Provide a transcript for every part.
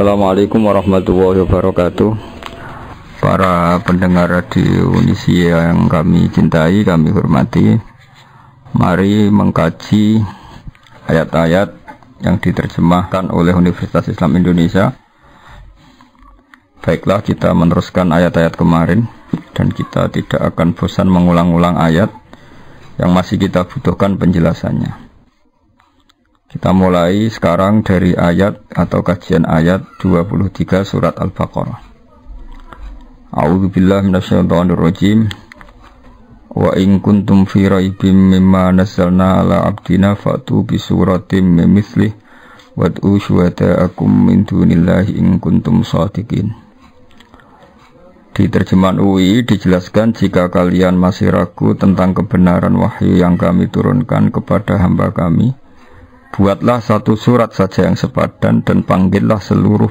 Assalamualaikum warahmatullahi wabarakatuh. Para pendengar radio Indonesia yang kami cintai, kami hormati, mari mengkaji ayat-ayat yang diterjemahkan oleh Universitas Islam Indonesia. Baiklah, kita meneruskan ayat-ayat kemarin, dan kita tidak akan bosan mengulang-ulang ayat yang masih kita butuhkan penjelasannya. Kita mulai sekarang dari ayat atau kajian ayat 23 surat Al-Baqarah. A'udzubillahi minasyaitonirrajim. Wa in kuntum fi raibim mimma nazzalna ala abdina fa'tu bi suratin min mithlih wad'u syuhada'akum min dunillahi in kuntum shadiqin. Di terjemahan UI dijelaskan, jika kalian masih ragu tentang kebenaran wahyu yang kami turunkan kepada hamba kami, buatlah satu surat saja yang sepadan dan panggillah seluruh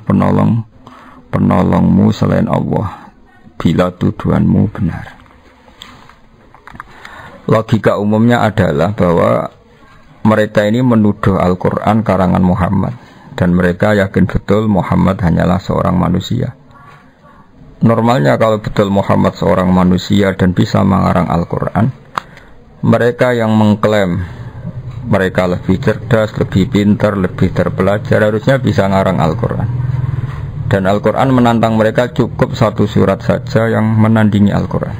penolongmu selain Allah bila tuduhanmu benar. Logika umumnya adalah bahwa mereka ini menuduh Al-Quran karangan Muhammad, dan mereka yakin betul Muhammad hanyalah seorang manusia. Normalnya kalau betul Muhammad seorang manusia dan bisa mengarang Al-Quran, mereka yang mengklaim mereka lebih cerdas, lebih pintar, lebih terpelajar harusnya bisa ngarang Al-Quran. Dan Al-Quran menantang mereka cukup satu surat saja yang menandingi Al-Quran.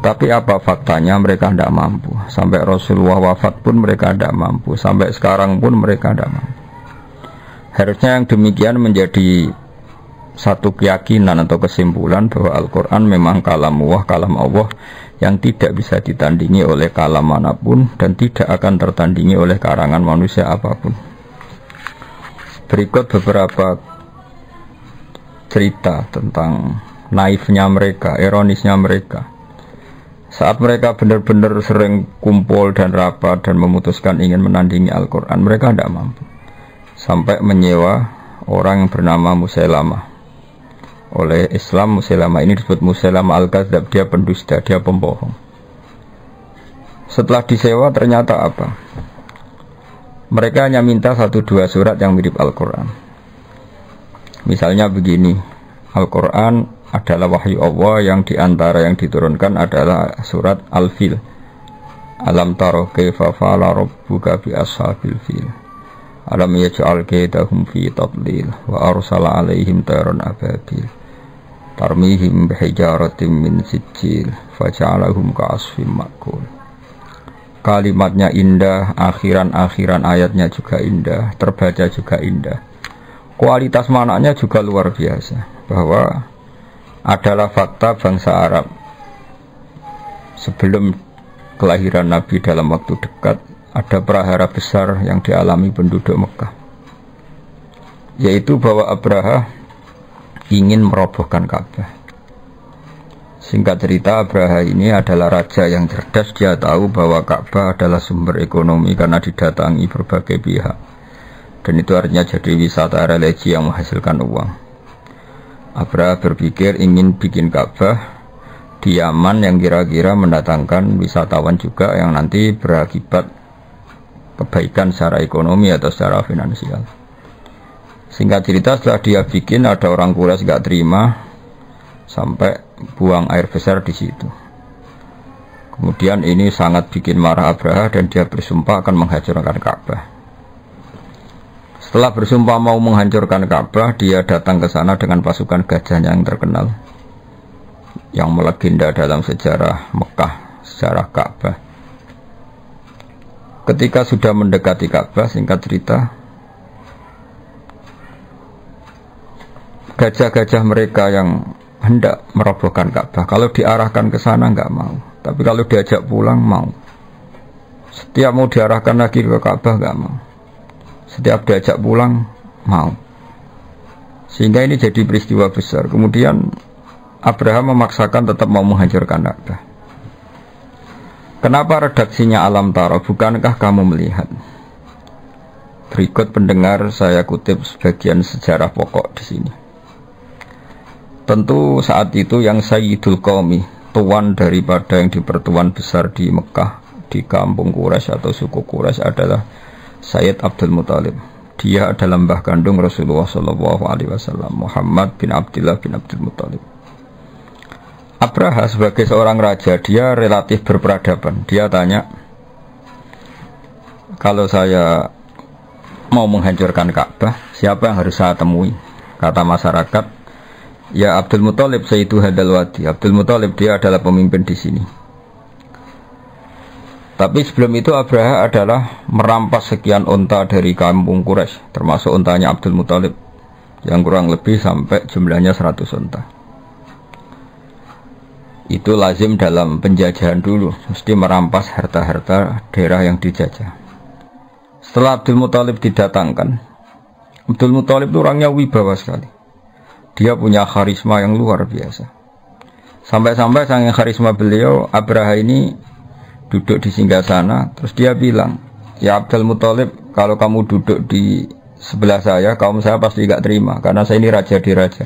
Tapi apa faktanya? Mereka tidak mampu. Sampai Rasulullah wafat pun mereka tidak mampu. Sampai sekarang pun mereka tidak mampu. Harusnya yang demikian menjadi satu keyakinan atau kesimpulan bahwa Al-Quran memang kalam Allah yang tidak bisa ditandingi oleh kalam manapun dan tidak akan tertandingi oleh karangan manusia apapun. Berikut beberapa cerita tentang naifnya mereka, ironisnya mereka. Saat mereka benar-benar sering kumpul dan rapat dan memutuskan ingin menandingi Al-Quran, mereka tidak mampu. Sampai menyewa orang yang bernama Musailamah. Oleh Islam, Musailamah ini disebut Musailamah Al-Kadzdzab, dia pendusta, dia pembohong. Setelah disewa ternyata apa? Mereka hanya minta 1-2 surat yang mirip Al-Quran. Misalnya begini, Al-Quran adalah wahyu Allah yang diantara yang diturunkan adalah surat Al-Fil. Alam taro kaifa fa'ala rabbuka bi ashabil fil. Alam yaj'al kaidahum fi tadlil wa arsala alaihim tayran ababil tarmihim bihijaratin min sijil faja'alahum ka'asfim ma'kul. Kalimatnya indah, akhiran ayatnya juga indah, terbaca juga indah. Kualitas maknanya juga luar biasa, bahwa adalah fakta bangsa Arab sebelum kelahiran Nabi dalam waktu dekat. Ada prahara besar yang dialami penduduk Mekah, yaitu bahwa Abraha ingin merobohkan Ka'bah. Singkat cerita, Abraha ini adalah raja yang cerdas. Dia tahu bahwa Ka'bah adalah sumber ekonomi karena didatangi berbagai pihak, dan itu artinya jadi wisata religi yang menghasilkan uang. Abraha berpikir ingin bikin Ka'bah di Yaman yang kira-kira mendatangkan wisatawan juga, yang nanti berakibat kebaikan secara ekonomi atau secara finansial. Singkat cerita, setelah dia bikin, ada orang Quraisy gak terima sampai buang air besar di situ. Kemudian ini sangat bikin marah Abraha dan dia bersumpah akan menghancurkan Ka'bah. Setelah bersumpah mau menghancurkan Ka'bah, dia datang ke sana dengan pasukan gajahnya yang terkenal, yang melegenda dalam sejarah Mekah, sejarah Ka'bah. Ketika sudah mendekati Ka'bah, singkat cerita, gajah-gajah mereka yang hendak merobohkan Ka'bah, kalau diarahkan ke sana nggak mau, tapi kalau diajak pulang mau. Setiap mau diarahkan lagi ke Ka'bah nggak mau, setiap diajak pulang mau. Sehingga ini jadi peristiwa besar. Kemudian Abraham memaksakan tetap mau menghancurkan Ka'bah. Kenapa redaksinya alam taro? Bukankah kamu melihat? Berikut pendengar saya kutip sebagian sejarah pokok di sini. Tentu saat itu yang Sayyidul Qaumi, tuan daripada yang dipertuan besar di Mekah, di kampung Quraisy atau suku Quraisy adalah Sayyid Abdul Muthalib. Dia adalah mbah kandung Rasulullah Shallallahu Alaihi Wasallam, Muhammad bin Abdullah bin Abdul Muttalib. Abraha sebagai seorang raja, dia relatif berperadaban. Dia tanya, kalau saya mau menghancurkan Ka'bah, siapa yang harus saya temui? Kata masyarakat, ya Abdul Muttalib Sayyidu Hadal Wadi. Abdul Muttalib dia adalah pemimpin di sini. Tapi sebelum itu Abraha adalah merampas sekian unta dari kampung Quraisy, termasuk untanya Abdul Muttalib yang kurang lebih sampai jumlahnya 100 unta. Itu lazim dalam penjajahan dulu, mesti merampas harta-harta daerah yang dijajah. Setelah Abdul Muttalib didatangkan, Abdul Muttalib itu orangnya wibawa sekali. Dia punya karisma yang luar biasa. Sampai-sampai saking karisma beliau, Abraha ini duduk di singgasana, terus dia bilang, ya Abdul Muttalib, kalau kamu duduk di sebelah saya, kaum saya pasti gak terima, karena saya ini raja di raja.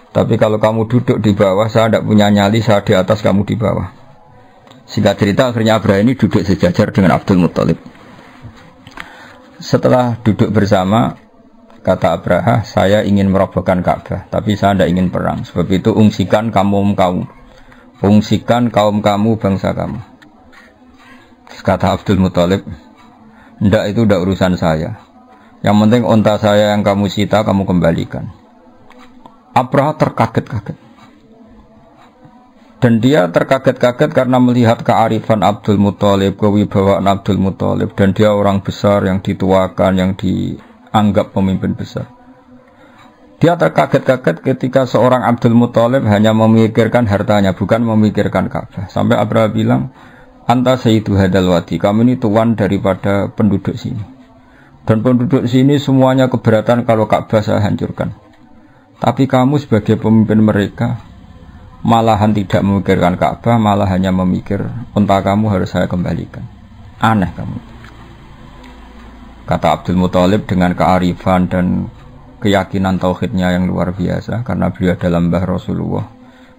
Tapi kalau kamu duduk di bawah, saya tidak punya nyali, saya di atas, kamu di bawah. Singkat cerita, akhirnya Abraha ini duduk sejajar dengan Abdul Muttalib. Setelah duduk bersama, kata Abraha, saya ingin merobohkan Ka'bah, tapi saya tidak ingin perang. Sebab itu ungsikan kaum bangsa kamu. Kata Abdul Muttalib, ndak itu ndak urusan saya. Yang penting unta saya yang kamu sita, kamu kembalikan. Abraha terkaget-kaget. Dan dia terkaget-kaget karena melihat kearifan Abdul Muttalib, kewibawaan Abdul Muttalib, dan dia orang besar yang dituakan, yang dianggap pemimpin besar. Dia terkaget-kaget ketika seorang Abdul Muttalib hanya memikirkan hartanya, bukan memikirkan Ka'bah. Sampai Abraha bilang, anta sayyidu hadal wadi, kamu ini tuan daripada penduduk sini. Dan penduduk sini semuanya keberatan kalau Ka'bah saya hancurkan. Tapi kamu sebagai pemimpin mereka malahan tidak memikirkan Ka'bah, malah hanya memikir unta kamu harus saya kembalikan. Aneh kamu. Kata Abdul Muttalib dengan kearifan dan keyakinan tauhidnya yang luar biasa, karena beliau adalah mbah Rasulullah,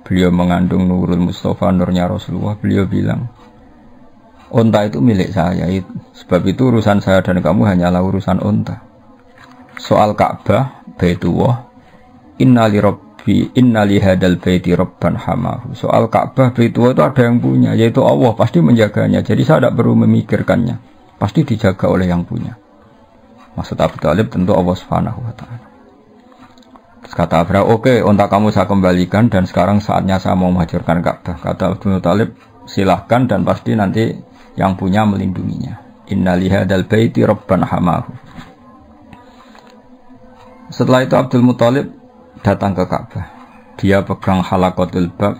beliau mengandung Nurul Mustafa, nurnya Rasulullah. Beliau bilang, unta itu milik saya, sebab itu urusan saya dan kamu hanyalah urusan unta. Soal Ka'bah, Baitullah, innali hadal baiti rabban hamahu. Soal Ka'bah, Baitullah itu ada yang punya, yaitu Allah, pasti menjaganya. Jadi saya tidak perlu memikirkannya, pasti dijaga oleh yang punya. Maksud Abu Talib tentu Allah Subhanahu wa ta'ala. Terus kata Abraha, oke, unta kamu saya kembalikan, dan sekarang saatnya saya mau menghancurkan Ka'bah. Kata Abu Talib, silahkan, dan pasti nanti yang punya melindunginya. Innali hadal baiti rabban hamahu. Setelah itu Abdul Muttalib datang ke Ka'bah. Dia pegang halaqatul bab.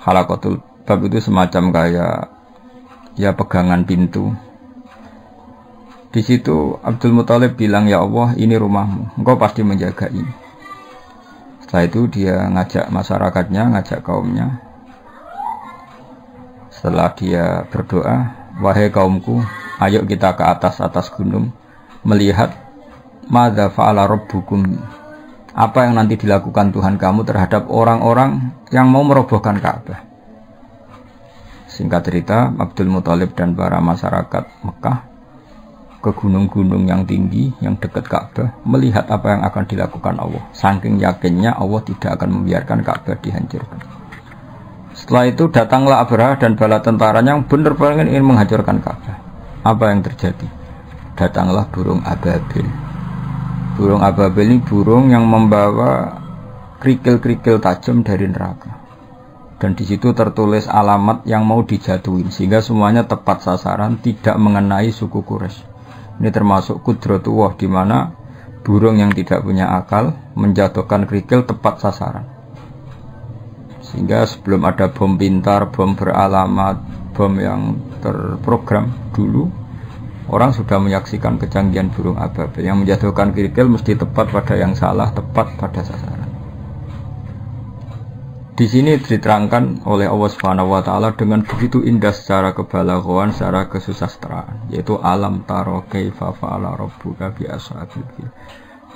Halaqatul bab itu semacam kayak ya pegangan pintu. Di situ Abdul Muttalib bilang, ya Allah, ini rumahmu, engkau pasti menjaga ini. Setelah itu dia ngajak masyarakatnya, ngajak kaumnya. Setelah dia berdoa, wahai kaumku, ayo kita ke atas gunung melihat madza fa'ala rabbukum, apa yang nanti dilakukan Tuhan kamu terhadap orang-orang yang mau merobohkan Ka'bah. Singkat cerita, Abdul Muttalib dan para masyarakat Mekah ke gunung-gunung yang tinggi, yang dekat Ka'bah, melihat apa yang akan dilakukan Allah. Saking yakinnya Allah tidak akan membiarkan Ka'bah dihancurkan. Setelah itu datanglah Abraha dan bala tentaranya yang benar-benar ingin menghancurkan Ka'bah. Apa yang terjadi? Datanglah burung ababil. Burung ababil ini burung yang membawa kerikil-kerikil tajam dari neraka. Dan di situ tertulis alamat yang mau dijatuhin, sehingga semuanya tepat sasaran, tidak mengenai suku Quraisy. Ini termasuk Qudratullah, di mana burung yang tidak punya akal menjatuhkan kerikil tepat sasaran. Sehingga sebelum ada bom pintar, bom beralamat, bom yang terprogram dulu, orang sudah menyaksikan kecanggihan burung ababil yang menjatuhkan kerikil mesti tepat pada yang salah, tepat pada sasaran. Di sini diterangkan oleh Allah Subhanahu wa taala dengan begitu indah secara kebalaghaan, secara kesusastraan, yaitu alam taro kaifa fa'ala rabbuka bi ashabil fil.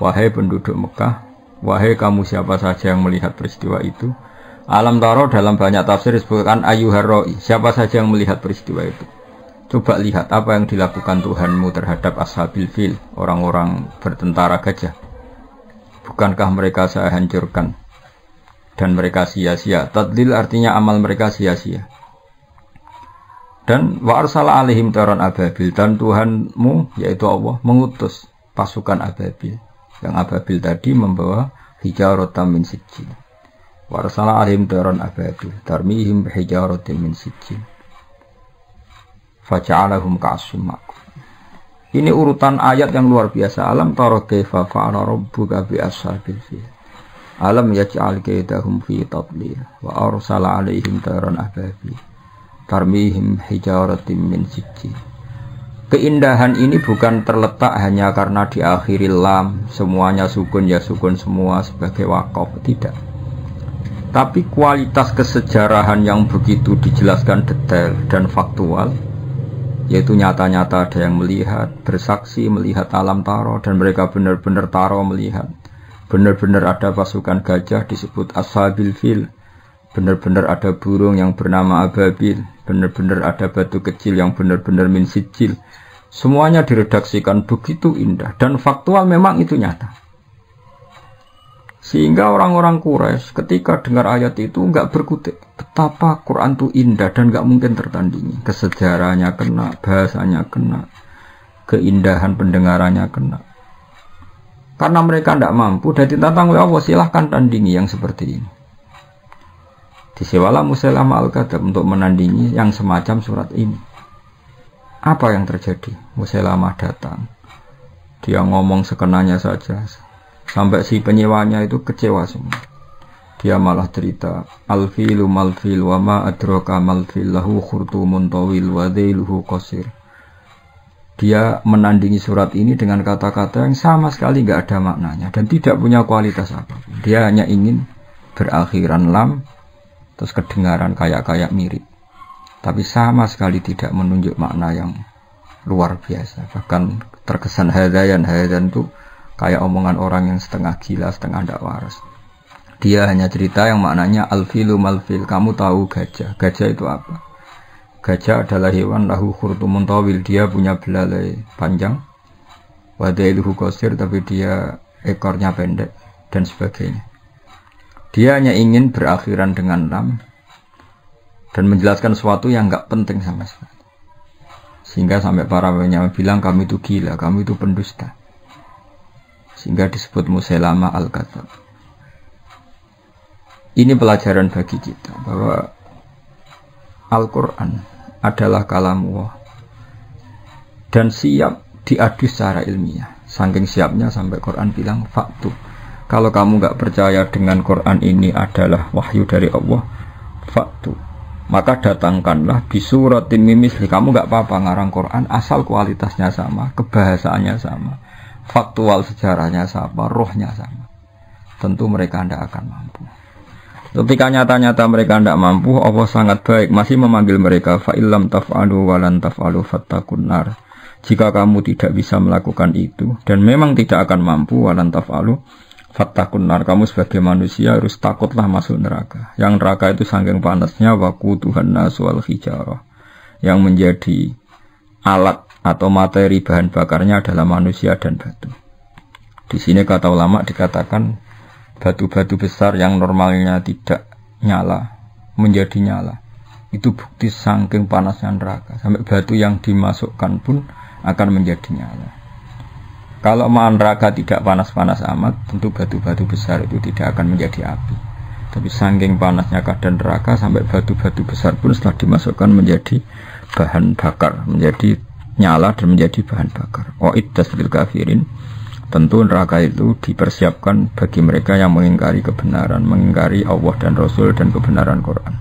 Wahai penduduk Mekah, wahai kamu siapa saja yang melihat peristiwa itu. Alam taro dalam banyak tafsir disebutkan ayyuhar ra'i, siapa saja yang melihat peristiwa itu. Coba lihat apa yang dilakukan Tuhanmu terhadap ashabil fil, orang-orang bertentara gajah. Bukankah mereka saya hancurkan dan mereka sia-sia? Tadlil artinya amal mereka sia-sia. Dan wa arsala alaihim taron ababil, dan Tuhanmu yaitu Allah mengutus pasukan ababil. Yang ababil tadi membawa hijaratan min sijil. Wa arsala alaihim taron ababil tarmihim bihijaratin min sijil. Faja'alahum ka'asfin ma'kul. Ini urutan ayat yang luar biasa. Alam tara kaifa fa'ala rabbuka bi ashabil fil. Alam yaj'al kaidahum fi tadlil wa arsala 'alaihim tayran ababil tarmihim hijaratin min sijil. Keindahan ini bukan terletak hanya karena diakhiri lam, semuanya sukun ya sukun semua sebagai waqaf, tidak. Tapi kualitas kesejarahan yang begitu dijelaskan detail dan faktual, yaitu nyata-nyata ada yang melihat, bersaksi melihat alam taro, dan mereka benar-benar taro melihat. Benar-benar ada pasukan gajah disebut ashabil fil, benar-benar ada burung yang bernama ababil, benar-benar ada batu kecil yang benar-benar min sijil. Semuanya diredaksikan begitu indah dan faktual, memang itu nyata. Sehingga orang-orang Quraisy ketika dengar ayat itu enggak berkutik. Betapa Quran itu indah dan enggak mungkin tertandingi. Kesejarahnya kena, bahasanya kena, keindahan pendengarannya kena. Karena mereka enggak mampu dan ditantang oleh Allah, silahkan tandingi yang seperti ini. Disewalah Musailamah Al-Kadzdzab untuk menandingi yang semacam surat ini. Apa yang terjadi? Musailamah datang. Dia ngomong sekenanya saja. Sampai si penyewanya itu kecewa semua. Dia malah cerita, al-filu mal-fil wa ma adraka mal-fil lahu khurtumun tawil wa dhailuhu qasir. Dia menandingi surat ini dengan kata-kata yang sama sekali enggak ada maknanya dan tidak punya kualitas apapun. Dia hanya ingin berakhiran lam, terus kedengaran kayak mirip. Tapi sama sekali tidak menunjuk makna yang luar biasa. Bahkan terkesan hadayan itu kayak omongan orang yang setengah gila, setengah tidak waras. Dia hanya cerita yang maknanya al-filu mal-fil. Kamu tahu gajah. Gajah itu apa? Gajah adalah hewan lahu khurtumun tawil. Dia punya belalai panjang. Wadailuhu qasir, tapi dia ekornya pendek dan sebagainya. Dia hanya ingin berakhiran dengan lam dan menjelaskan sesuatu yang enggak penting sama sekali. Sehingga sampai para ulama bilang kamu itu gila, kamu itu pendusta. Sehingga disebut Musailamah Al-Kadzdzab. Ini pelajaran bagi kita bahwa Al-Quran adalah kalamullah dan siap diadu secara ilmiah. Saking siapnya sampai Quran bilang faktu. Kalau kamu enggak percaya dengan Quran ini adalah wahyu dari Allah, faktu, maka datangkanlah bisuratin mimisli. Kamu enggak apa-apa ngarang Quran asal kualitasnya sama, kebahasaannya sama, faktual sejarahnya sama, rohnya sama. Tentu mereka tidak akan mampu. Ketika nyata-nyata mereka tidak mampu, Allah sangat baik masih memanggil mereka, fa illam taf'alu wa lan taf'alu fattaqun nar. Jika kamu tidak bisa melakukan itu dan memang tidak akan mampu, wa lan taf'alu fattaqun nar, kamu sebagai manusia harus takutlah masuk neraka. Yang neraka itu saking panasnya, waquduhan nas wal hijarah. Yang menjadi alat atau materi bahan bakarnya adalah manusia dan batu. Di sini kata ulama dikatakan batu-batu besar yang normalnya tidak nyala menjadi nyala. Itu bukti saking panasnya neraka. Sampai batu yang dimasukkan pun akan menjadi nyala. Kalau neraka tidak panas-panas amat, tentu batu-batu besar itu tidak akan menjadi api. Tapi saking panasnya keadaan neraka sampai batu-batu besar pun setelah dimasukkan menjadi bahan bakar, menjadi nyala dan menjadi bahan bakar. Wa'iddas lil kafirin. Tentu neraka itu dipersiapkan bagi mereka yang mengingkari kebenaran, mengingkari Allah dan Rasul dan kebenaran Quran.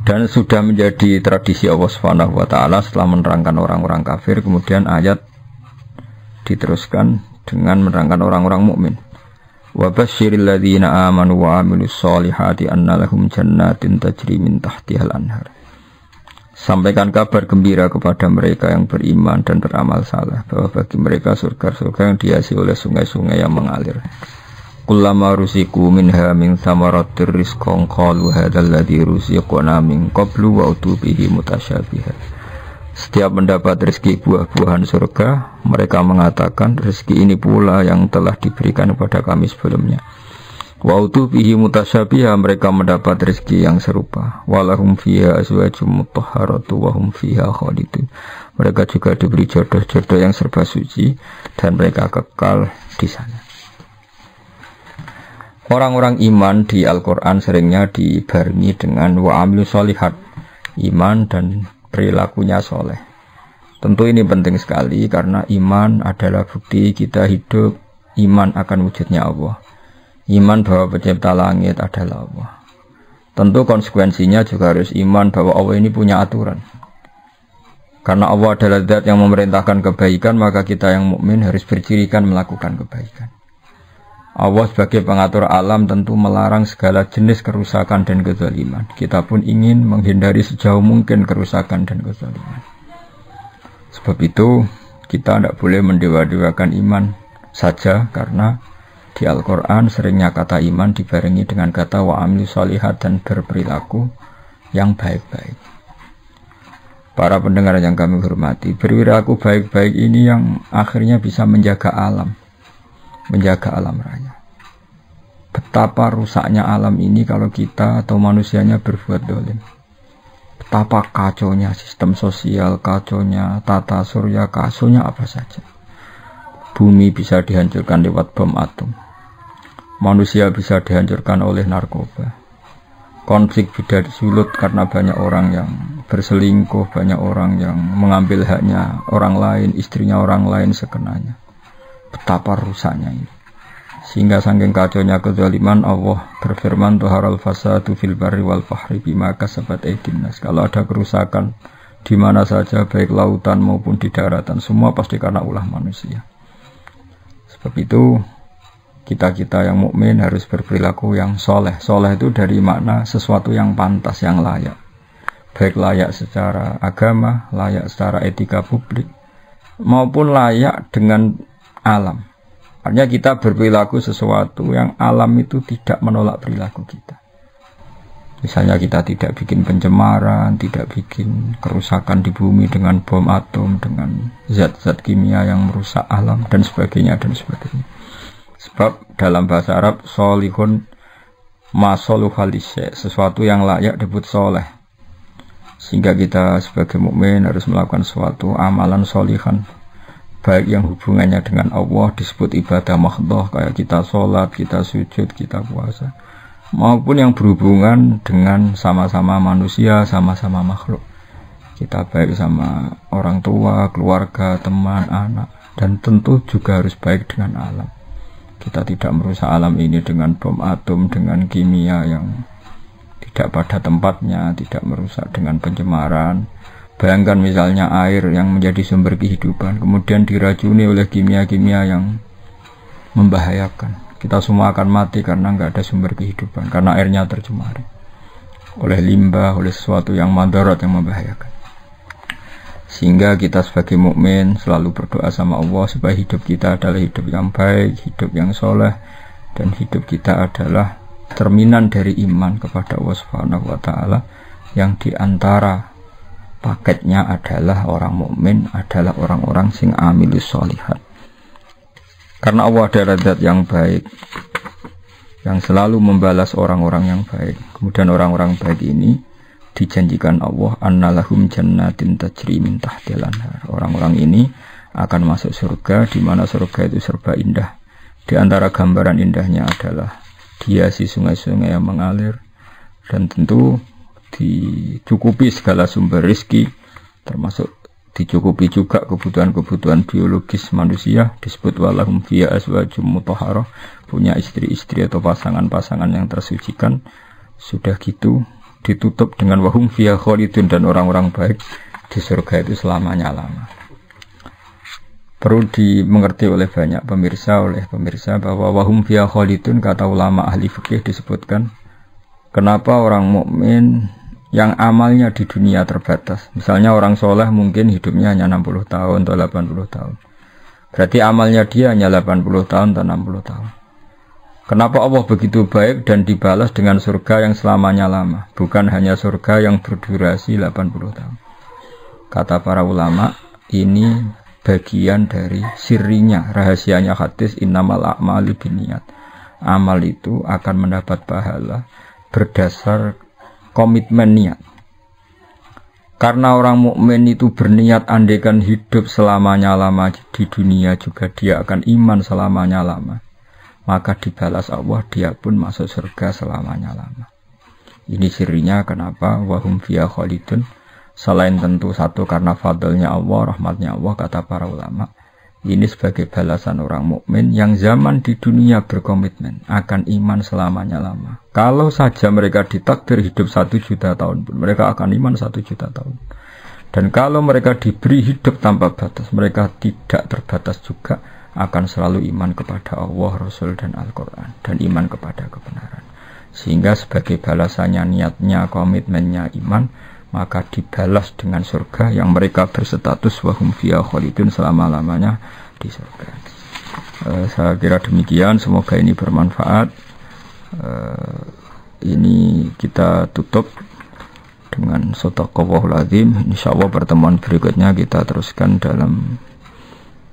Dan sudah menjadi tradisi Allah Subhanahu wa taala setelah menerangkan orang-orang kafir, kemudian ayat diteruskan dengan menerangkan orang-orang mukmin. Wa basyiril ladzina amanu wa amilus solihati anna lahum jannatin tajri min tahtihal anhar. Sampaikan kabar gembira kepada mereka yang beriman dan beramal saleh bahwa bagi mereka surga-surga yang dihiasi oleh sungai-sungai yang mengalir. Kullama rusiku minha min thamaratir rizqan qalu hadzal ladzi rusiqna min qablu wa utubihi mutasyabiha. Setiap mendapat rezeki buah-buahan surga, mereka mengatakan rezeki ini pula yang telah diberikan kepada kami sebelumnya. Wa utubihi mutasyabiha, mereka mendapat rezeki yang serupa. Walahum fiha azwajum mutahharatu wa hum fiha khalidun. Mereka juga diberi jodoh-jodoh yang serba suci dan mereka kekal di sana. Orang-orang iman di Al-Quran seringnya dibarengi dengan wa'amilu sholihat, iman dan perilakunya soleh. Tentu ini penting sekali karena iman adalah bukti kita hidup, iman akan wujudnya Allah. Iman bahwa pencipta langit adalah Allah. Tentu konsekuensinya juga harus iman bahwa Allah ini punya aturan. Karena Allah adalah zat yang memerintahkan kebaikan, maka kita yang mukmin harus bercirikan melakukan kebaikan. Allah sebagai pengatur alam tentu melarang segala jenis kerusakan dan kezaliman. Kita pun ingin menghindari sejauh mungkin kerusakan dan kezaliman. Sebab itu kita tidak boleh mendewa-dewakan iman saja, karena di Al-Quran seringnya kata iman dibarengi dengan kata wa'amilu sholihat dan berperilaku yang baik-baik. Para pendengar yang kami hormati, berperilaku baik-baik ini yang akhirnya bisa menjaga alam, menjaga alam raya. Betapa rusaknya alam ini kalau kita atau manusianya berbuat dolim. Betapa kacaunya sistem sosial, kacaunya tata surya, kacaunya apa saja. Bumi bisa dihancurkan lewat bom atom. Manusia bisa dihancurkan oleh narkoba. Konflik bisa disulut karena banyak orang yang berselingkuh, banyak orang yang mengambil haknya orang lain, istrinya orang lain sekenanya. Betapa rusaknya ini. Sehingga saking kacaunya kezaliman, Allah berfirman tuharal fasadu fil barri wal bahri bima kasabat aydin nas. Kalau ada kerusakan di mana saja, baik lautan maupun di daratan, semua pasti karena ulah manusia. Sebab itu kita yang mukmin harus berperilaku yang soleh. Soleh itu dari makna sesuatu yang pantas, yang layak. Baik layak secara agama, layak secara etika publik, maupun layak dengan alam. Artinya kita berperilaku sesuatu yang alam itu tidak menolak perilaku kita. Misalnya kita tidak bikin pencemaran, tidak bikin kerusakan di bumi dengan bom atom, dengan zat-zat kimia yang merusak alam, dan sebagainya, dan sebagainya. Sebab dalam bahasa Arab, solihun masoluhalisya, sesuatu yang layak disebut soleh. Sehingga kita sebagai mukmin harus melakukan suatu amalan solihan, baik yang hubungannya dengan Allah disebut ibadah mahdhah, kayak kita sholat, kita sujud, kita puasa, maupun yang berhubungan dengan sama-sama manusia, sama-sama makhluk. Kita baik sama orang tua, keluarga, teman, anak, dan tentu juga harus baik dengan alam. Kita tidak merusak alam ini dengan bom atom, dengan kimia yang tidak pada tempatnya, tidak merusak dengan pencemaran. Bayangkan misalnya air yang menjadi sumber kehidupan, kemudian diracuni oleh kimia-kimia yang membahayakan. Kita semua akan mati karena nggak ada sumber kehidupan, karena airnya tercemari oleh limbah, oleh sesuatu yang madarat, yang membahayakan. Sehingga kita sebagai mukmin selalu berdoa sama Allah supaya hidup kita adalah hidup yang baik, hidup yang soleh, dan hidup kita adalah cerminan dari iman kepada Allah Subhanahu wa Ta'ala, yang diantara paketnya adalah orang mukmin adalah orang-orang sing amilus sholihat. Karena Allah adalah zat yang baik, yang selalu membalas orang-orang yang baik. Kemudian orang-orang baik ini dijanjikan Allah annalahum jannatin tajri min tahtil anhar. Orang-orang ini akan masuk surga, di mana surga itu serba indah. Di antara gambaran indahnya adalah dihiasi sungai-sungai yang mengalir, dan tentu dicukupi segala sumber rezeki, termasuk dicukupi juga kebutuhan-kebutuhan biologis manusia. Disebut walahum fiha azwajum mutahharah, punya istri-istri atau pasangan-pasangan yang tersucikan. Sudah gitu ditutup dengan wahum fiha khalidun, dan orang-orang baik di surga itu selamanya-lama. Perlu dimengerti oleh banyak pemirsa bahwa wahum fiha khalidun, kata ulama ahli fikih disebutkan kenapa orang mukmin yang amalnya di dunia terbatas. Misalnya orang soleh mungkin hidupnya hanya 60 tahun atau 80 tahun. Berarti amalnya dia hanya 80 tahun atau 60 tahun. Kenapa Allah begitu baik dan dibalas dengan surga yang selamanya lama, bukan hanya surga yang berdurasi 80 tahun. Kata para ulama, ini bagian dari sirinya, rahasianya hadis innamal a'malu binniyat. Amal itu akan mendapat pahala berdasar komitmen niat. Karena orang mukmin itu berniat andaikan hidup selamanya lama di dunia juga dia akan iman selamanya lama. Maka dibalas Allah, dia pun masuk surga selamanya lama. Ini sirinya kenapa wahum fiha khalidun. Selain tentu satu karena fadlnya Allah, rahmatnya Allah, kata para ulama, ini sebagai balasan orang mukmin yang zaman di dunia berkomitmen akan iman selamanya lama. Kalau saja mereka ditakdir hidup 1 juta tahun pun, mereka akan iman 1 juta tahun. Dan kalau mereka diberi hidup tanpa batas, mereka tidak terbatas juga akan selalu iman kepada Allah, Rasul, dan Al-Quran, dan iman kepada kebenaran. Sehingga sebagai balasannya, niatnya, komitmennya iman, maka dibalas dengan surga yang mereka berstatus wahum fiha khalidun selama-lamanya di surga. Saya kira demikian, semoga ini bermanfaat. Ini kita tutup dengan shadaqallahul azim. Insyaallah pertemuan berikutnya kita teruskan dalam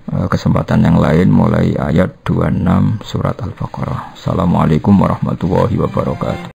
kesempatan yang lain mulai ayat 26 surat Al-Baqarah. Assalamualaikum warahmatullahi wabarakatuh.